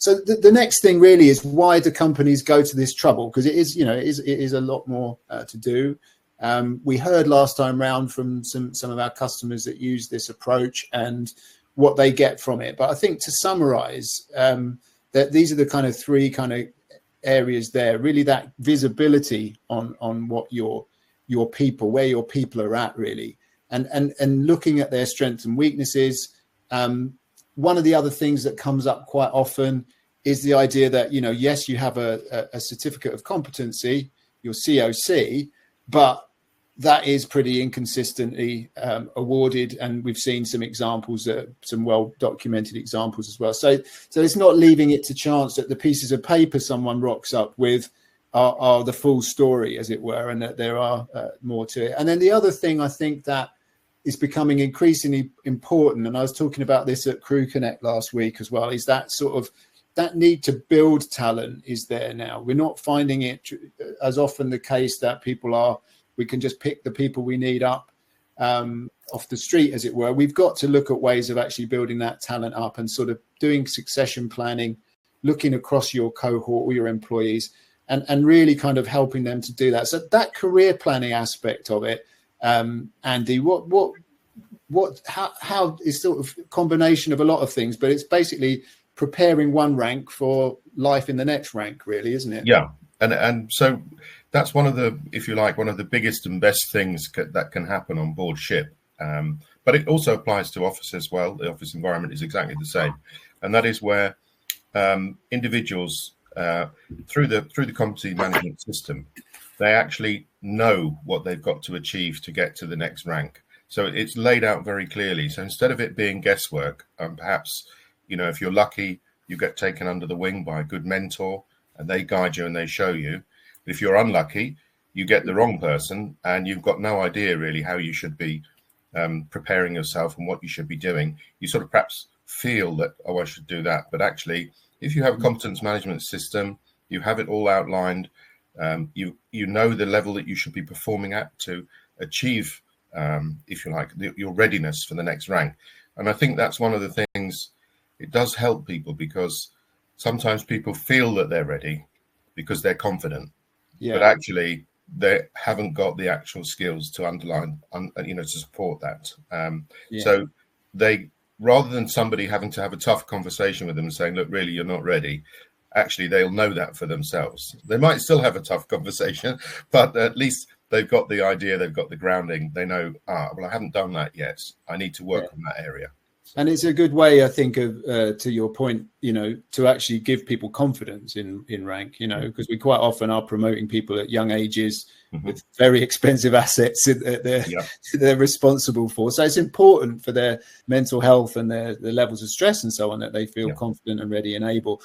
So the next thing really is, why do companies go to this trouble? Because it is, it is a lot more to do. We heard last time round from some of our customers that use this approach and what they get from it. But I think, to summarize, that these are the kind of three kind of areas there, really, that visibility on what your people, where your people are at, really, and looking at their strengths and weaknesses. One of the other things that comes up quite often is the idea that, yes, you have a certificate of competency, your COC, but that is pretty inconsistently awarded, and we've seen some examples, some well-documented examples as well. So it's not leaving it to chance that the pieces of paper someone rocks up with are the full story, as it were, and that there are more to it. And then the other thing I think that is becoming increasingly important, and I was talking about this at Crew Connect last week as well, is that sort of that need to build talent is there now. We're not finding it as often the case that we can just pick the people we need up off the street, as it were. We've got to look at ways of actually building that talent up and sort of doing succession planning, looking across your cohort or your employees, and really kind of helping them to do that. So that career planning aspect of it, Andy, how is sort of a combination of a lot of things, but it's basically preparing one rank for life in the next rank, really, isn't it? Yeah. And so that's one of the, if you like, one of the biggest and best things that can happen on board ship. But it also applies to office as well. The office environment is exactly the same. And that is where individuals, through the competency management system, they actually know what they've got to achieve to get to the next rank. So it's laid out very clearly. So instead of it being guesswork, perhaps, if you're lucky, you get taken under the wing by a good mentor and they guide you and they show you. But if you're unlucky, you get the wrong person and you've got no idea really how you should be preparing yourself and what you should be doing. You sort of perhaps feel that, I should do that. But actually, if you have a competence management system, you have it all outlined, you know the level that you should be performing at to achieve, if you like, your readiness for the next rank. And I think that's one of the things, it does help people, because sometimes people feel that they're ready because they're confident, but actually they haven't got the actual skills to underline, to support that. So they, rather than somebody having to have a tough conversation with them and saying, look, really, you're not ready, actually, they'll know that for themselves. They might still have a tough conversation, but at least they've got the idea, they've got the grounding. They know, well, I haven't done that yet. I need to work on that area. And it's a good way, I think, of to your point, to actually give people confidence in rank, because we quite often are promoting people at young ages with very expensive assets that they're responsible for. So it's important for their mental health and their levels of stress and so on, that they feel confident and ready and able.